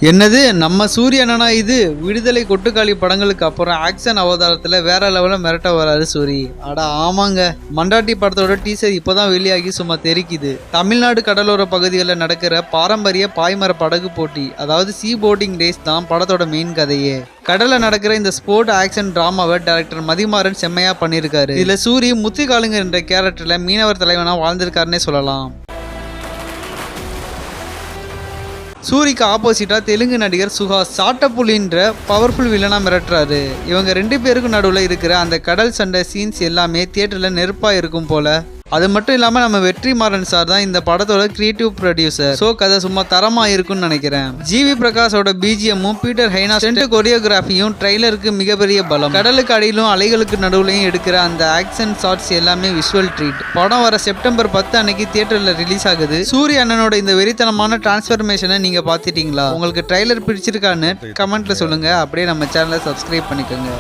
என்னது நம்ம சூரிய அண்ணனா இது? விடுதலை கொட்டுக்காளி படங்களுக்கு அப்புறம் ஆக்ஷன் அவதாரத்துல வேற லெவல மிரட்ட வராரு சூரி. அட ஆமாங்க, மண்டாட்டி படத்தோட டீசர் இப்பதான் வெளியாகி சும்மா தெரிக்குது. தமிழ்நாடு கடலோர பகுதிகளில் நடக்கிற பாரம்பரிய பாய்மர படகு போட்டி, அதாவது சீ போட்டிங் ரேஸ் தான் படத்தோட மெயின் கதையே. கடல்ல நடக்கிற இந்த ஸ்போர்ட் ஆக்ஷன் டிராமாவை டைரக்டர் மதிமாறன் செம்மையா பண்ணியிருக்காரு. இதுல சூரி முத்துக்காலுங்க என்ற கேரக்டர்ல மீனவர் தலைவனா வாழ்ந்திருக்காருன்னே சொல்லலாம். சூரிக்கு ஆப்போசிட்டா தெலுங்கு நடிகர் சுஹாஸ் சாட்டப்புலின்ற பவர்ஃபுல் வில்லனா மிரட்டுறாரு. இவங்க 2 பேருக்கும் நடுவில் இருக்கிற அந்த கடல் சண்டை சீன்ஸ் எல்லாமே தியேட்டர்ல நெருப்பா இருக்கும் போல. அது மட்டும் இல்லாம நம்ம வெற்றிமாறன் சார் தான் இந்த படத்தோட கிரியேட்டிவ் ப்ரொடியூசர். சோ கதை சும்மா தரமா இருக்கும்னு நினைக்கிறேன். ஜிவி பிரகாஷோட பிஜிஎம்மும் பீட்டர் ஹைனா ஸ்டண்ட் கொரியோகிராஃபியும் ட்ரெய்லருக்கு மிகப்பெரிய பலம். கடலுக்கு அடியிலும் அலைகளுக்கு நடுவுலையும் எடுக்கிற அந்த ஆக்ஷன் ஷாட்ஸ் எல்லாமே விஷுவல் ட்ரீட். படம் வர செப்டம்பர் 10 அன்னைக்கு தியேட்டர்ல ரிலீஸ் ஆகுது. சூரிய அண்ணனோட இந்த வெறித்தனமான டிரான்ஸ்ஃபர்மேஷனை நீங்க பாத்துட்டீங்களா? உங்களுக்கு ட்ரெய்லர் பிடிச்சிருக்கான்னு கமெண்ட்ல சொல்லுங்க. அப்படியே நம்ம சேனலை சப்ஸ்கிரைப் பண்ணிக்கோங்க.